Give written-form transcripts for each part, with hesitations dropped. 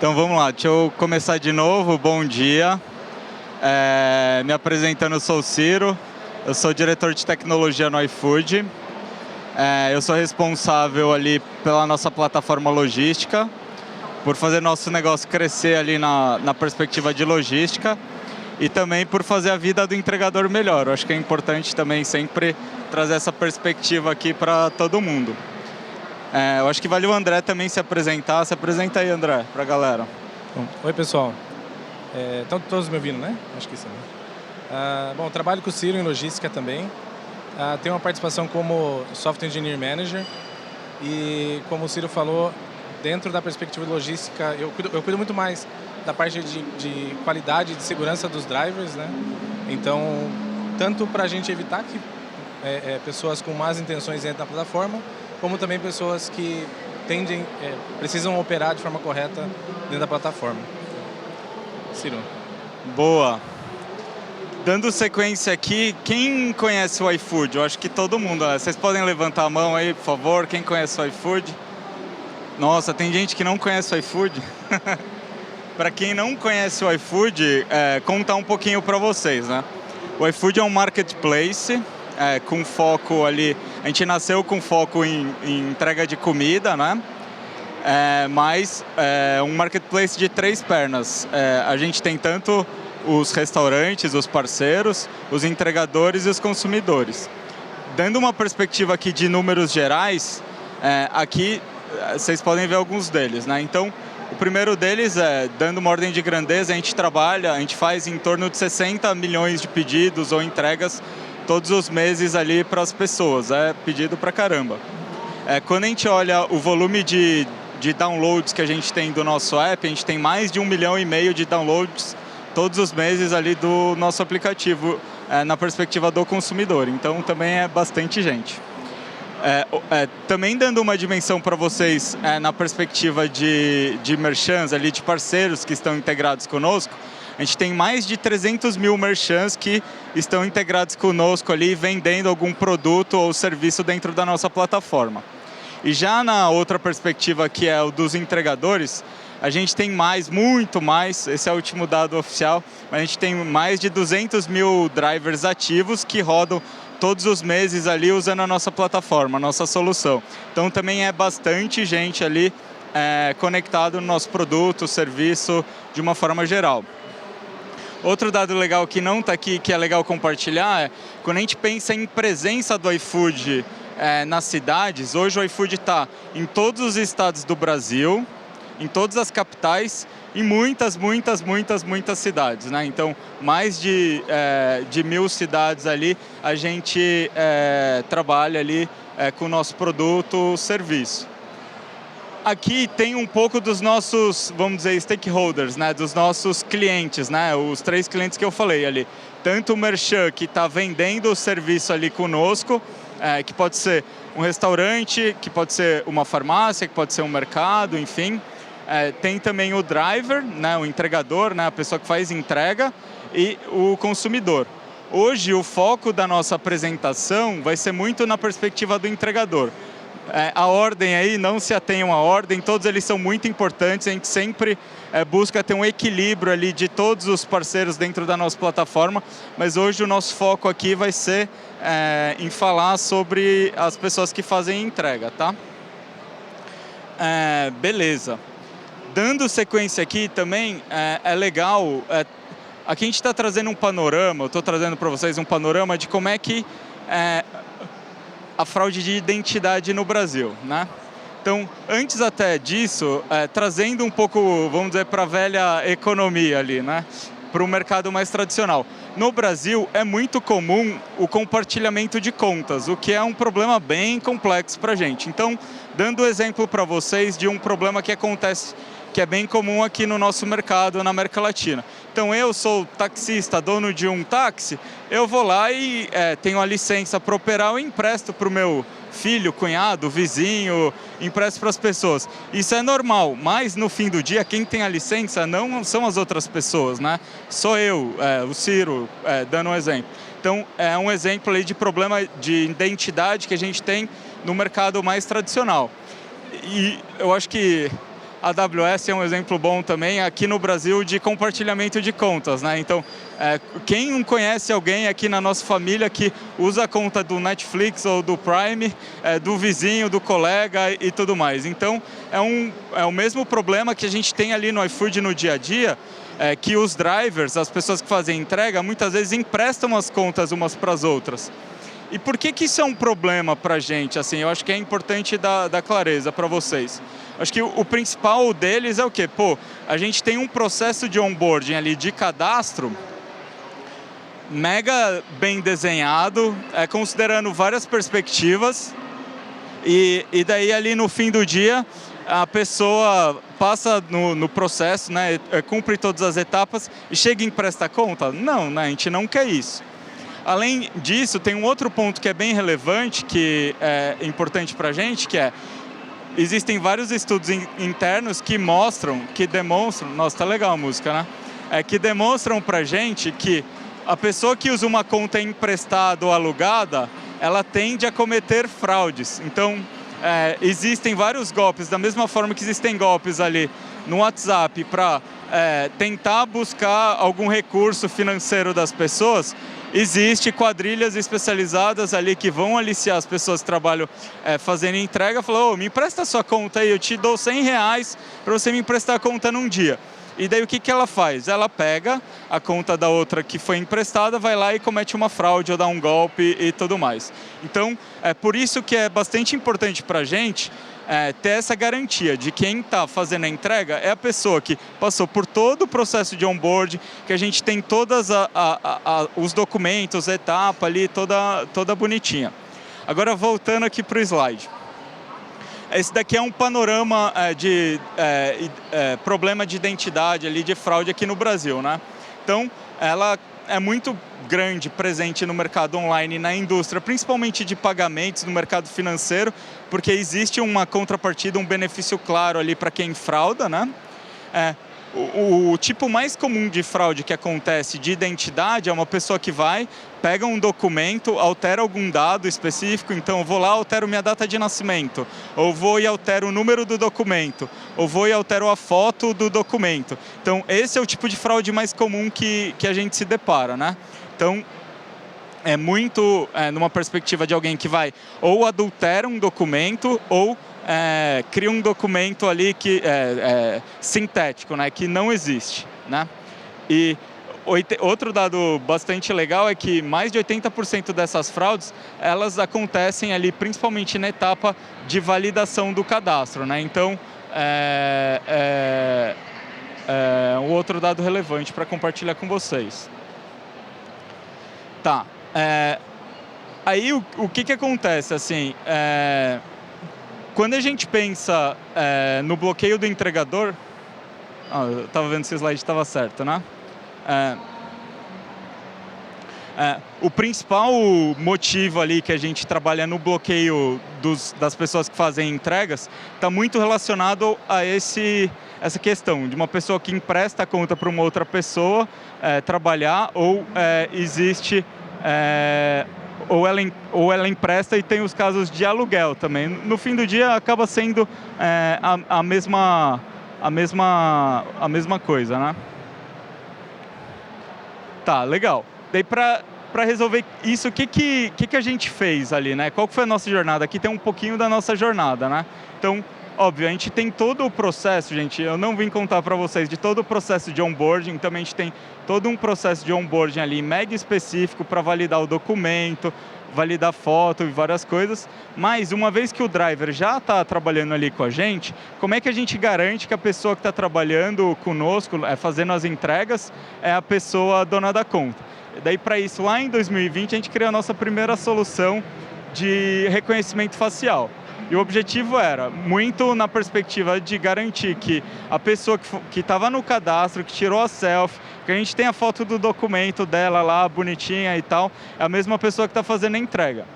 Então vamos lá, deixa eu começar de novo. Bom dia. Me apresentando, eu sou o Ciro, eu sou diretor de tecnologia no iFood. Eu sou responsável ali pela nossa plataforma logística, por fazer nosso negócio crescer ali na perspectiva de logística e também por fazer a vida do entregador melhor. Eu acho que é importante também sempre trazer essa perspectiva aqui para todo mundo. Eu acho que vale o André também se apresentar. Se apresenta aí, André, para a galera. Bom, oi, pessoal. Estão todos me ouvindo, né? Acho que sim. Bom, trabalho com o Ciro em logística também. Tenho uma participação como Software Engineer Manager. E como o Ciro falou, dentro da perspectiva de logística, eu cuido muito mais da parte de qualidade e de segurança dos drivers, né? Então, tanto para a gente evitar que pessoas com más intenções entrem na plataforma, como também pessoas que precisam operar de forma correta dentro da plataforma. Ciro. Boa. Dando sequência aqui, quem conhece o iFood? Eu acho que todo mundo. Vocês podem levantar a mão aí, por favor, quem conhece o iFood? Nossa, tem gente que não conhece o iFood. Para quem não conhece o iFood, contar um pouquinho para vocês, né? O iFood é um marketplace com foco ali. A gente nasceu com foco em entrega de comida, né? Mas um marketplace de 3 pernas. A gente tem tanto os restaurantes, os parceiros, os entregadores e os consumidores. Dando uma perspectiva aqui de números gerais, aqui vocês podem ver alguns deles, né? Então, o primeiro deles dando uma ordem de grandeza, a gente faz em torno de 60 milhões de pedidos ou entregas todos os meses ali para as pessoas. É pedido pra caramba. Quando a gente olha o volume de downloads que a gente tem do nosso app, a gente tem mais de 1,5 milhão de downloads todos os meses ali do nosso aplicativo, na perspectiva do consumidor. Então, também é bastante gente. Também dando uma dimensão para vocês na perspectiva de merchants, ali, de parceiros que estão integrados conosco, a gente tem mais de 300 mil merchants que estão integrados conosco ali, vendendo algum produto ou serviço dentro da nossa plataforma. E já na outra perspectiva, que é o dos entregadores, a gente tem muito mais, esse é o último dado oficial, mas a gente tem mais de 200 mil drivers ativos que rodam todos os meses ali usando a nossa plataforma, a nossa solução. Então também é bastante gente ali conectado no nosso produto, serviço, de uma forma geral. Outro dado legal que não está aqui, que é legal compartilhar, quando a gente pensa em presença do iFood nas cidades, hoje o iFood está em todos os estados do Brasil, em todas as capitais e muitas cidades, né? Então, mais de 1.000 cidades ali, a gente trabalha ali com o nosso produto, serviço. Aqui tem um pouco dos nossos, vamos dizer, stakeholders, né? Dos nossos clientes, né? Os 3 clientes que eu falei ali. Tanto o merchant que está vendendo o serviço ali conosco, que pode ser um restaurante, que pode ser uma farmácia, que pode ser um mercado, enfim. Tem também o driver, né, o entregador, né, a pessoa que faz entrega, e o consumidor. Hoje, o foco da nossa apresentação vai ser muito na perspectiva do entregador. A ordem aí, não se atenham à ordem, todos eles são muito importantes, a gente sempre busca ter um equilíbrio ali de todos os parceiros dentro da nossa plataforma, mas hoje o nosso foco aqui vai ser em falar sobre as pessoas que fazem entrega, tá? Beleza. Dando sequência aqui também, é legal, aqui a gente está trazendo um panorama, eu estou trazendo para vocês um panorama de como é que a fraude de identidade no Brasil, né? Então, antes até disso, trazendo um pouco, vamos dizer, para a velha economia ali, né? Para o mercado mais tradicional. No Brasil, é muito comum o compartilhamento de contas, o que é um problema bem complexo para a gente. Então, dando exemplo para vocês de um problema que acontece, que é bem comum aqui no nosso mercado, na América Latina. Então, eu sou taxista, dono de um táxi, eu vou lá e tenho a licença para operar, eu empresto para o meu filho, cunhado, vizinho, empresto para as pessoas. Isso é normal, mas no fim do dia, quem tem a licença não são as outras pessoas, né? Sou eu, o Ciro, dando um exemplo. Então, é um exemplo aí de problema de identidade que a gente tem no mercado mais tradicional. E eu acho que a AWS é um exemplo bom também aqui no Brasil de compartilhamento de contas, né? Então, quem não conhece alguém aqui na nossa família que usa a conta do Netflix ou do Prime, do vizinho, do colega e tudo mais. Então, é o mesmo problema que a gente tem ali no iFood no dia a dia, que os drivers, as pessoas que fazem entrega, muitas vezes emprestam as contas umas para as outras. E por que isso é um problema para a gente? Assim, eu acho que é importante dar clareza para vocês. Acho que o principal deles é o quê? Pô, a gente tem um processo de onboarding ali, de cadastro, mega bem desenhado, considerando várias perspectivas, e daí ali no fim do dia, a pessoa passa no processo, né, cumpre todas as etapas e chega e empresta conta? Não, né, a gente não quer isso. Além disso, tem um outro ponto que é bem relevante, que é importante para a gente, que existem vários estudos internos que demonstram, nossa, tá legal a música, né? Que demonstram para a gente que a pessoa que usa uma conta emprestada ou alugada, ela tende a cometer fraudes. Então, existem vários golpes, da mesma forma que existem golpes ali no WhatsApp para tentar buscar algum recurso financeiro das pessoas. Existe quadrilhas especializadas ali que vão aliciar as pessoas que trabalham fazendo entrega, falou, me empresta a sua conta aí, eu te dou R$100 para você me emprestar a conta num dia. E daí o que ela faz? Ela pega a conta da outra que foi emprestada, vai lá e comete uma fraude ou dá um golpe e tudo mais. Então, é por isso que é bastante importante para a gente ter essa garantia de quem está fazendo a entrega é a pessoa que passou por todo o processo de onboard, que a gente tem todos os documentos, a etapa ali, toda bonitinha. Agora, voltando aqui para o slide. Esse daqui é um panorama de problema de identidade, ali, de fraude aqui no Brasil, né? Então, ela é muito grande, presente no mercado online e na indústria, principalmente de pagamentos, no mercado financeiro, porque existe uma contrapartida, um benefício claro ali para quem frauda, né? O tipo mais comum de fraude que acontece de identidade é uma pessoa que pega um documento, altera algum dado específico, então eu vou lá, altero minha data de nascimento, ou vou e altero o número do documento, ou vou e altero a foto do documento. Então, esse é o tipo de fraude mais comum que a gente se depara, né? Então, é muito numa perspectiva de alguém que vai ou adultera um documento ou cria um documento ali que sintético, né, que não existe, né? E outro dado bastante legal é que mais de 80% dessas fraudes, elas acontecem ali principalmente na etapa de validação do cadastro, né? Então, um outro dado relevante para compartilhar com vocês. Tá. Aí o que acontece, assim, quando a gente pensa no bloqueio do entregador, eu estava vendo se o slide estava certo, né? O principal motivo ali que a gente trabalha no bloqueio das pessoas que fazem entregas está muito relacionado a essa questão de uma pessoa que empresta a conta para uma outra pessoa trabalhar ou existe... ou ela empresta e tem os casos de aluguel também. No fim do dia acaba sendo a mesma coisa, né? Tá, legal. Daí para resolver isso, o que a gente fez ali, né? Qual que foi a nossa jornada? Aqui tem um pouquinho da nossa jornada, né? Então, óbvio, a gente tem todo o processo, gente, eu não vim contar para vocês de todo o processo de onboarding, também a gente tem todo um processo de onboarding ali mega específico para validar o documento, validar foto e várias coisas, mas uma vez que o driver já está trabalhando ali com a gente, como é que a gente garante que a pessoa que está trabalhando conosco, fazendo as entregas, é a pessoa dona da conta? Daí, para isso, lá em 2020, a gente criou a nossa primeira solução de reconhecimento facial. E o objetivo era, muito na perspectiva de garantir que a pessoa que estava no cadastro, que tirou a selfie, que a gente tem a foto do documento dela lá, bonitinha e tal, é a mesma pessoa que está fazendo a entrega.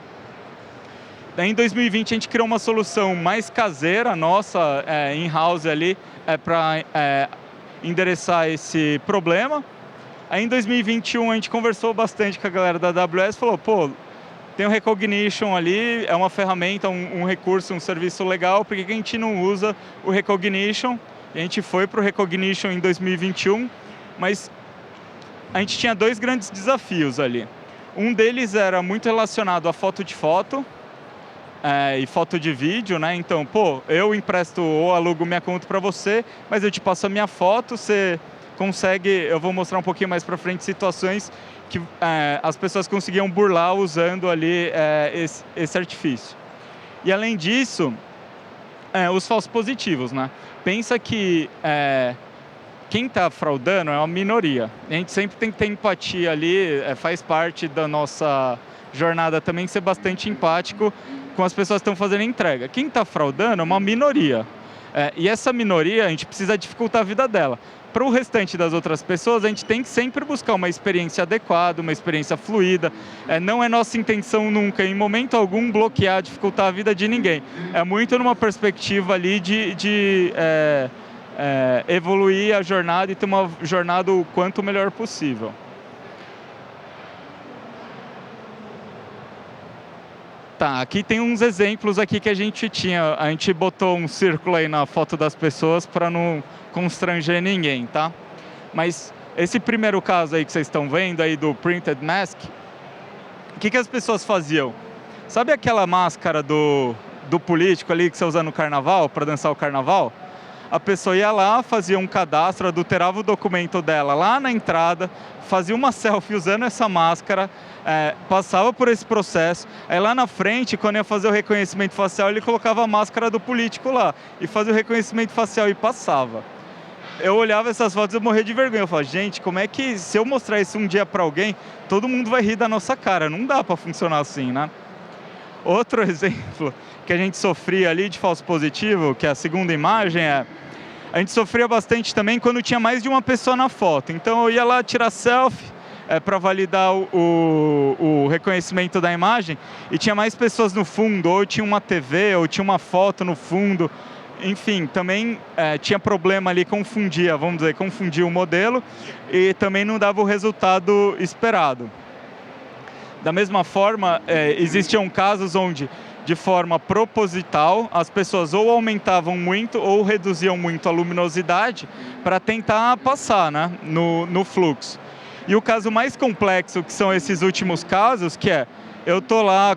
Daí, em 2020, a gente criou uma solução mais caseira, nossa, in-house ali, para endereçar esse problema. Aí, em 2021, a gente conversou bastante com a galera da AWS e falou, pô, tem o Recognition ali, é uma ferramenta, um recurso, um serviço legal, por que a gente não usa o Recognition? E a gente foi para o Recognition em 2021, mas a gente tinha dois grandes desafios ali. Um deles era muito relacionado a foto de foto e foto de vídeo, né? Então, pô, eu empresto ou alugo minha conta para você, mas eu te passo a minha foto, você consegue, eu vou mostrar um pouquinho mais para frente situações que as pessoas conseguiam burlar usando ali esse artifício. E além disso, os falsos positivos, né? Pensa que quem está fraudando é uma minoria. A gente sempre tem que ter empatia ali, faz parte da nossa jornada também ser bastante empático com as pessoas que estão fazendo entrega. Quem está fraudando é uma minoria. E essa minoria, a gente precisa dificultar a vida dela. Para o restante das outras pessoas, a gente tem que sempre buscar uma experiência adequada, uma experiência fluida. Não é nossa intenção nunca, em momento algum, bloquear, dificultar a vida de ninguém. É muito numa perspectiva ali de evoluir a jornada e ter uma jornada o quanto melhor possível. Tá, aqui tem uns exemplos aqui que a gente tinha. A gente botou um círculo aí na foto das pessoas para não constranger ninguém, tá? Mas esse primeiro caso aí que vocês estão vendo aí do Printed Mask, o que as pessoas faziam? Sabe aquela máscara do político ali que você usa no carnaval, para dançar o carnaval? A pessoa ia lá, fazia um cadastro, adulterava o documento dela lá na entrada, fazia uma selfie usando essa máscara, passava por esse processo, aí lá na frente, quando ia fazer o reconhecimento facial, ele colocava a máscara do político lá e fazia o reconhecimento facial e passava. Eu olhava essas fotos e eu morria de vergonha. Eu falava, gente, como é que se eu mostrar isso um dia para alguém, todo mundo vai rir da nossa cara? Não dá para funcionar assim, né? Outro exemplo que a gente sofria ali de falso positivo, que é a segunda imagem, a gente sofria bastante também quando tinha mais de uma pessoa na foto. Então eu ia lá tirar selfie para validar o reconhecimento da imagem e tinha mais pessoas no fundo, ou tinha uma TV, ou tinha uma foto no fundo. Enfim, também tinha problema ali, confundia o modelo e também não dava o resultado esperado. Da mesma forma, existiam casos onde, de forma proposital, as pessoas ou aumentavam muito ou reduziam muito a luminosidade para tentar passar, né, no fluxo. E o caso mais complexo, que são esses últimos casos, que eu estou lá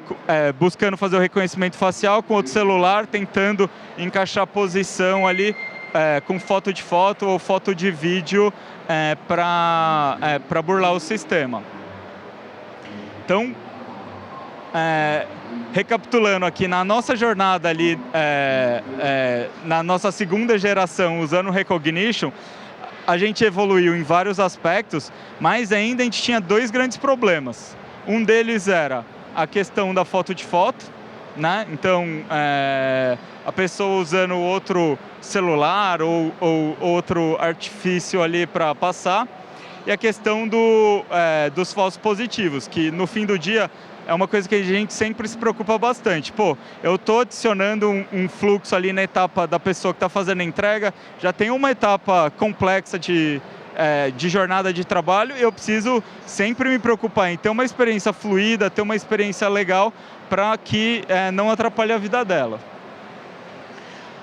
buscando fazer o reconhecimento facial com outro celular, tentando encaixar a posição ali com foto de foto ou foto de vídeo para burlar o sistema. Então, recapitulando aqui, na nossa jornada ali, na nossa segunda geração usando o Recognition, a gente evoluiu em vários aspectos, mas ainda a gente tinha dois grandes problemas. Um deles era a questão da foto de foto, né? Então, a pessoa usando outro celular ou outro artifício ali para passar. E a questão dos falsos positivos, que no fim do dia é uma coisa que a gente sempre se preocupa bastante. Pô, eu estou adicionando um fluxo ali na etapa da pessoa que está fazendo a entrega, já tem uma etapa complexa de jornada de trabalho e eu preciso sempre me preocupar em ter uma experiência fluida, ter uma experiência legal para que não atrapalhe a vida dela.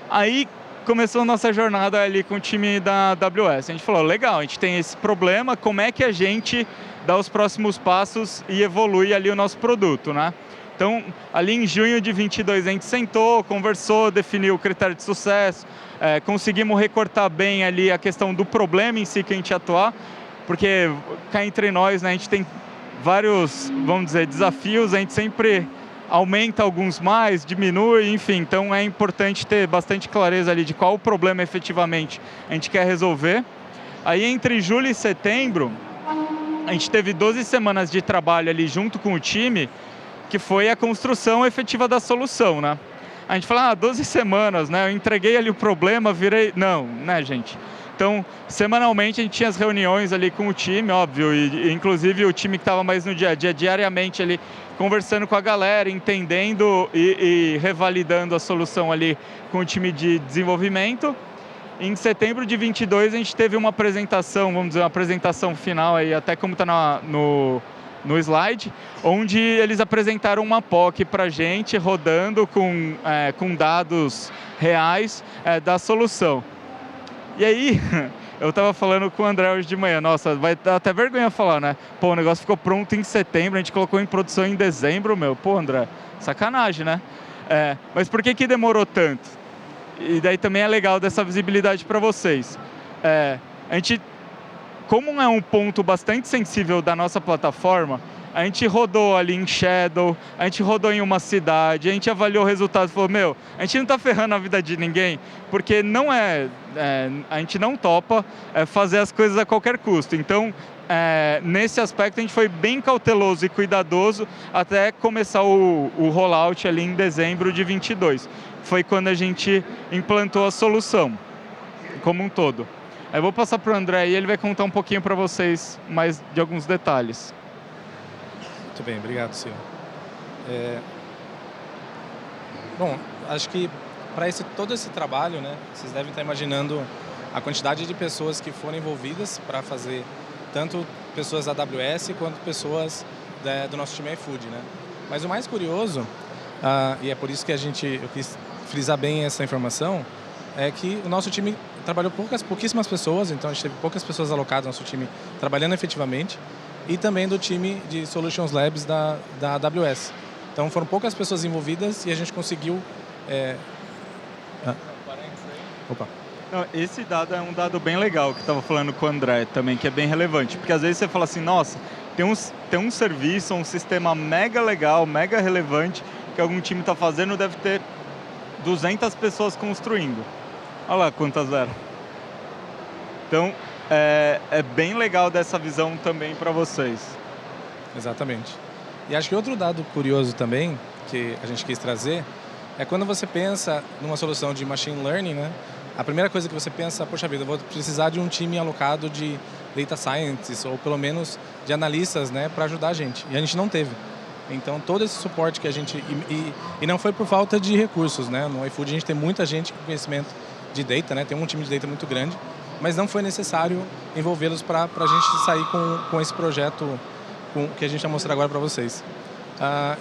Aí começou a nossa jornada ali com o time da AWS. A gente falou, legal, a gente tem esse problema, como é que a gente dá os próximos passos e evolui ali o nosso produto, né? Então, ali em junho de 22, a gente sentou, conversou, definiu o critério de sucesso, conseguimos recortar bem ali a questão do problema em si que a gente ia atuar, porque cá entre nós, né, a gente tem vários, vamos dizer, desafios, a gente sempre aumenta alguns mais, diminui, enfim, então é importante ter bastante clareza ali de qual o problema efetivamente a gente quer resolver. Aí entre julho e setembro, a gente teve 12 semanas de trabalho ali junto com o time, que foi a construção efetiva da solução, né? A gente fala, 12 semanas, né? Eu entreguei ali o problema, virei... Não, né, gente? Então, semanalmente a gente tinha as reuniões ali com o time, óbvio, e inclusive o time que estava mais no dia a dia, diariamente ali, conversando com a galera, entendendo e revalidando a solução ali com o time de desenvolvimento. Em setembro de 22 a gente teve uma apresentação, vamos dizer, uma apresentação final aí, até como está no slide, onde eles apresentaram uma POC para a gente, rodando com dados reais da solução. E aí, eu tava falando com o André hoje de manhã, nossa, vai dar até vergonha falar, né? Pô, o negócio ficou pronto em setembro, a gente colocou em produção em dezembro, meu. Pô, André, sacanagem, né? Mas por que que demorou tanto? E daí também é legal dessa visibilidade para vocês. A gente, como é um ponto bastante sensível da nossa plataforma, a gente rodou ali em Shadow, a gente rodou em uma cidade, a gente avaliou o resultado e falou, meu, a gente não está ferrando a vida de ninguém, porque não a gente não topa fazer as coisas a qualquer custo. Então, nesse aspecto, a gente foi bem cauteloso e cuidadoso até começar o rollout ali em dezembro de 22. Foi quando a gente implantou a solução, como um todo. Eu vou passar para o André e ele vai contar um pouquinho para vocês mais de alguns detalhes. Muito bem, obrigado, Silvio. Bom, acho que para todo esse trabalho, né, vocês devem estar imaginando a quantidade de pessoas que foram envolvidas para fazer, tanto pessoas da AWS quanto pessoas do nosso time iFood, né? Mas o mais curioso, e é por isso que eu quis frisar bem essa informação, é que o nosso time trabalhou pouquíssimas pessoas, então a gente teve poucas pessoas alocadas no nosso time trabalhando efetivamente, e também do time de Solutions Labs da AWS. Então foram poucas pessoas envolvidas e a gente conseguiu... Opa. Não, esse dado é um dado bem legal que estava falando com o André também, que é bem relevante, porque às vezes você fala assim, nossa, tem um serviço, um sistema mega legal, mega relevante, que algum time está fazendo, deve ter 200 pessoas construindo. Olha lá quantas eram. Então, é bem legal dessa visão também para vocês. Exatamente. E acho que outro dado curioso também, que a gente quis trazer, é quando você pensa numa solução de machine learning, né? A primeira coisa que você pensa, poxa vida, eu vou precisar de um time alocado de data scientists, ou pelo menos de analistas, né, para ajudar a gente. E a gente não teve. Então, todo esse suporte que a gente... E não foi por falta de recursos, né? No iFood a gente tem muita gente com conhecimento de data, né? Tem um time de data muito grande, mas não foi necessário envolvê-los para a gente sair com esse projeto que a gente vai mostrar agora para vocês.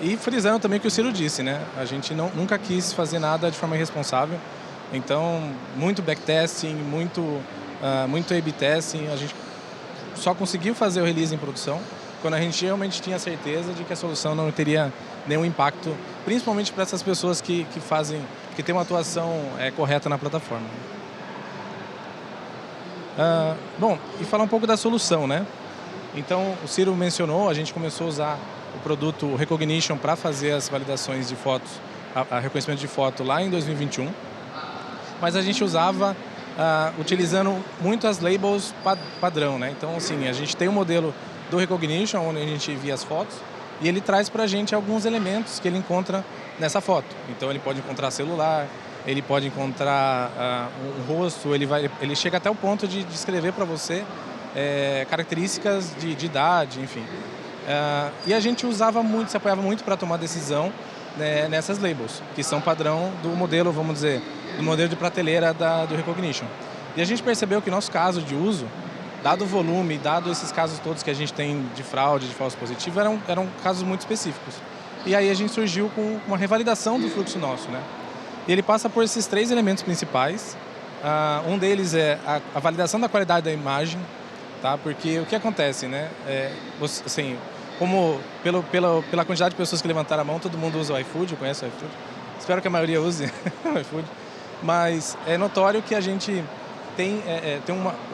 E frisando também o que o Ciro disse, né? A gente nunca quis fazer nada de forma irresponsável. Então, muito backtesting, muito A/B testing. A gente só conseguiu fazer o release em produção quando a gente realmente tinha certeza de que a solução não teria nenhum impacto, principalmente para essas pessoas que têm uma atuação correta na plataforma. Bom, e falar um pouco da solução, né? Então, o Ciro mencionou, a gente começou a usar o produto Recognition para fazer as validações de fotos, a reconhecimento de foto lá em 2021, mas a gente usava utilizando muito as labels padrão, né? Então, assim, a gente tem um modelo do Recognition, onde a gente envia as fotos, e ele traz para a gente alguns elementos que ele encontra nessa foto. Então, ele pode encontrar celular, ele pode encontrar um rosto, ele chega até o ponto de descrever para você características de idade, enfim. E a gente se apoiava muito para tomar decisão, né, nessas labels, que são padrão do modelo, vamos dizer, do modelo de prateleira do Recognition. E a gente percebeu que nosso caso de uso, dado o volume, dado esses casos todos que a gente tem de fraude, de falso positivo, eram casos muito específicos. E aí a gente surgiu com uma revalidação do fluxo nosso, né? E ele passa por esses 3 elementos principais. Um deles é a validação da qualidade da imagem, tá? Porque o que acontece, né? Assim, como pela quantidade de pessoas que levantaram a mão, todo mundo usa o iFood, eu conheço o iFood. Espero que a maioria use o iFood. Mas é notório que a gente tem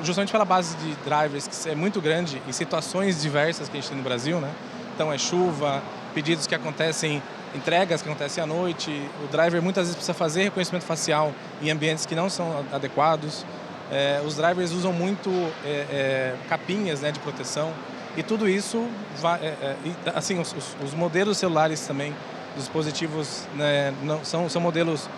justamente pela base de drivers que é muito grande em situações diversas que a gente tem no Brasil, né? Então é chuva, pedidos que acontecem, entregas que acontecem à noite, o driver muitas vezes precisa fazer reconhecimento facial em ambientes que não são adequados. Os drivers usam muito capinhas, né, de proteção, e tudo isso assim, os modelos celulares também, dos dispositivos, né, são modelos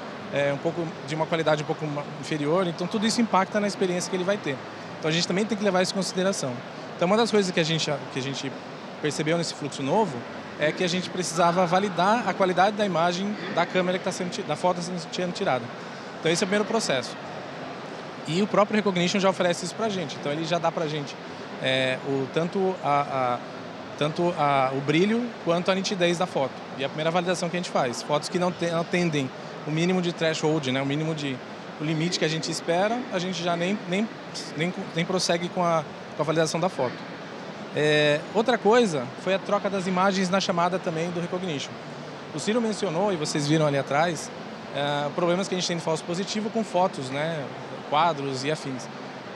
um pouco de uma qualidade um pouco inferior, então tudo isso impacta na experiência que ele vai ter. Então a gente também tem que levar isso em consideração. Então uma das coisas que a gente percebeu nesse fluxo novo é que a gente precisava validar a qualidade da imagem da câmera que da foto que está sendo tirada. Então esse é o primeiro processo. E o próprio Recognition já oferece isso para a gente. Então ele já dá para a gente tanto o brilho quanto a nitidez da foto. E a primeira validação que a gente faz, fotos que não atendem o mínimo de threshold, né, o mínimo de o limite que a gente espera, a gente já nem prossegue com a validação da foto. Outra coisa foi a troca das imagens na chamada também do Recognition. O Ciro mencionou, e vocês viram ali atrás, problemas que a gente tem de falso positivo com fotos, né, quadros e afins.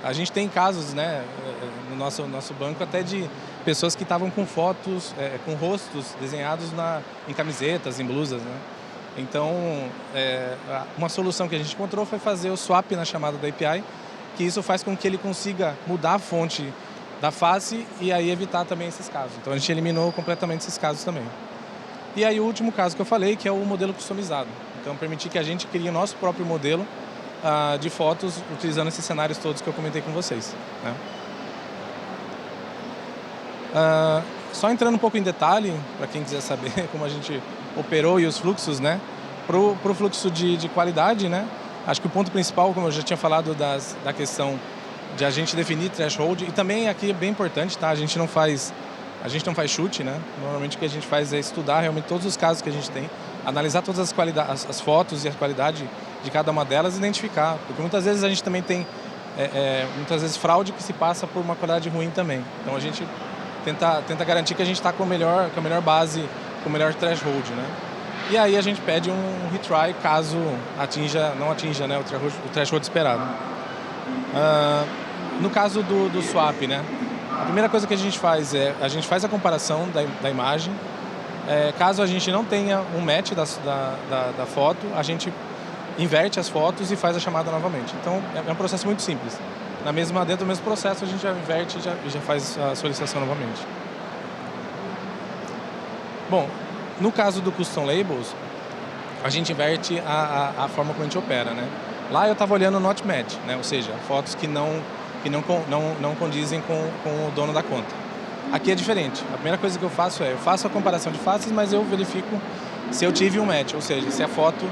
A gente tem casos, né, no nosso banco até de pessoas que estavam com fotos, com rostos desenhados em camisetas, em blusas, né? Então, uma solução que a gente encontrou foi fazer o swap na chamada da API, que isso faz com que ele consiga mudar a fonte da face e aí evitar também esses casos. Então, a gente eliminou completamente esses casos também. E aí, o último caso que eu falei, que é o modelo customizado. Então, permitir que a gente crie o nosso próprio modelo de fotos utilizando esses cenários todos que eu comentei com vocês, né? Só entrando um pouco em detalhe, para quem quiser saber como a gente operou e os fluxos, né? Pro fluxo de qualidade, né? Acho que o ponto principal, como eu já tinha falado, da questão de a gente definir threshold, e também aqui é bem importante, tá? A gente não faz chute, né? Normalmente o que a gente faz é estudar realmente todos os casos que a gente tem, analisar todas as fotos e a qualidade de cada uma delas e identificar, porque muitas vezes a gente também tem muitas vezes fraude que se passa por uma qualidade ruim também. Então a gente tenta garantir que a gente está com a melhor base, com o melhor threshold, né? E aí a gente pede um retry caso não atinja, né, o threshold esperado. No caso do swap, né? A primeira coisa que a gente faz a gente faz a comparação da imagem. Caso a gente não tenha um match da foto, a gente inverte as fotos e faz a chamada novamente. Então, é um processo muito simples. Dentro do mesmo processo, a gente já inverte e já faz a solicitação novamente. Bom, no caso do Custom Labels, a gente inverte a forma como a gente opera, né? Lá eu estava olhando o not match, né? Ou seja, fotos que não condizem com o dono da conta. Aqui é diferente. A primeira coisa que eu faço eu faço a comparação de faces, mas eu verifico se eu tive um match, ou seja, se a foto,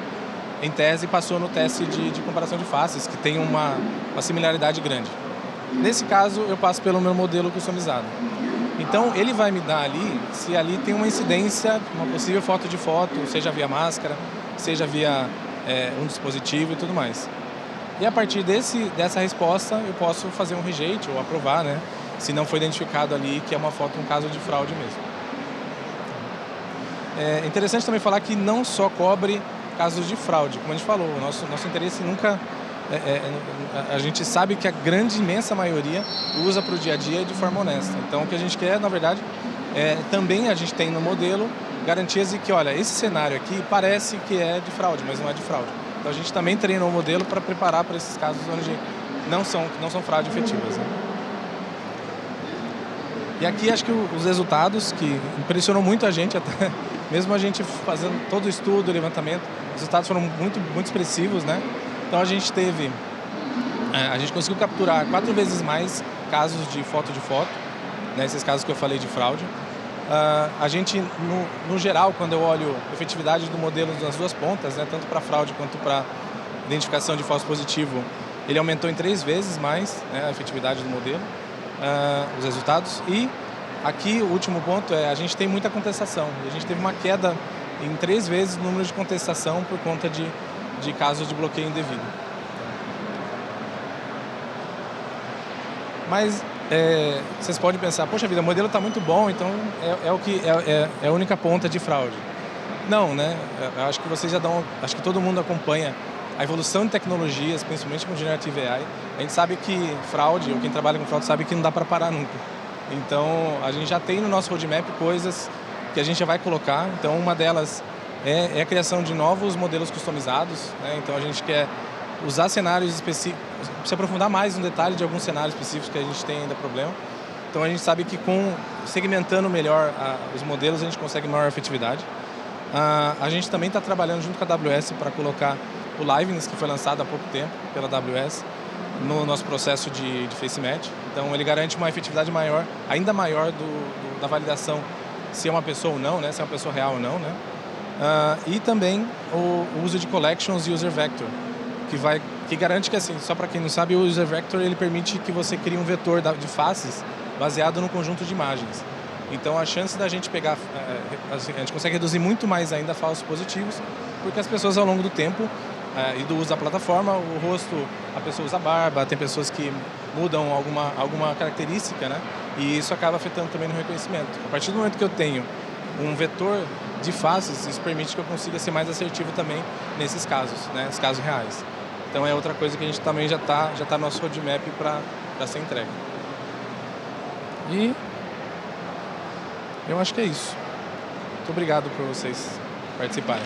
em tese, passou no teste de comparação de faces, que tem uma similaridade grande. Nesse caso, eu passo pelo meu modelo customizado. Então, ele vai me dar ali, se ali tem uma incidência, uma possível foto de foto, seja via máscara, seja via um dispositivo e tudo mais. E a partir dessa resposta, eu posso fazer um reject ou aprovar, né? Se não foi identificado ali que é uma foto, um caso de fraude mesmo. É interessante também falar que não só cobre casos de fraude, como a gente falou, o nosso interesse nunca... a gente sabe que a grande, imensa maioria usa para o dia a dia de forma honesta. Então, o que a gente quer, na verdade, também a gente tem no modelo garantias de que, olha, esse cenário aqui parece que é de fraude, mas não é de fraude. Então, a gente também treina o modelo para preparar para esses casos onde não são fraude efetivas, né? E aqui acho que os resultados que impressionou muito a gente, até mesmo a gente fazendo todo o estudo, o levantamento, os resultados foram muito, muito expressivos, né? Então a gente conseguiu capturar 4 vezes mais casos de foto, né? Esses casos que eu falei de fraude. A gente, no geral, quando eu olho a efetividade do modelo das duas pontas, né? Tanto para fraude quanto para identificação de falso positivo, ele aumentou em 3 vezes mais, né? A efetividade do modelo. Os resultados. E aqui o último ponto a gente tem muita contestação. A gente teve uma queda em 3 vezes o número de contestação por conta de casos de bloqueio indevido. Mas vocês podem pensar, poxa vida, o modelo está muito bom, então é a única ponta de fraude. Não, né? Eu acho que vocês acho que todo mundo acompanha a evolução de tecnologias, principalmente com Generative AI. A gente sabe que fraude, ou quem trabalha com fraude sabe que não dá para parar nunca. Então, a gente já tem no nosso roadmap coisas que a gente já vai colocar. Então, uma delas é a criação de novos modelos customizados, né? Então, a gente quer usar cenários específicos, se aprofundar mais no detalhe de alguns cenários específicos que a gente tem ainda problema. Então, a gente sabe que segmentando melhor os modelos, a gente consegue maior efetividade. A gente também está trabalhando junto com a AWS para colocar o Liveness, que foi lançado há pouco tempo pela AWS, no nosso processo de Face Match. Então, ele garante uma efetividade maior, ainda maior da validação, se é uma pessoa ou não, né? Se é uma pessoa real ou não, né? E também o uso de Collections e User Vector, que garante que, assim, só para quem não sabe, o User Vector ele permite que você crie um vetor de faces baseado no conjunto de imagens. Então, a chance da gente pegar, a gente consegue reduzir muito mais ainda falsos positivos, porque as pessoas ao longo do tempo e do uso da plataforma, o rosto, a pessoa usa barba, tem pessoas que mudam alguma característica, né? E isso acaba afetando também no reconhecimento. A partir do momento que eu tenho um vetor de faces, isso permite que eu consiga ser mais assertivo também nesses casos, né? Os casos reais. Então é outra coisa que a gente também já tá no nosso roadmap para ser entregue. E eu acho que é isso. Muito obrigado por vocês participarem.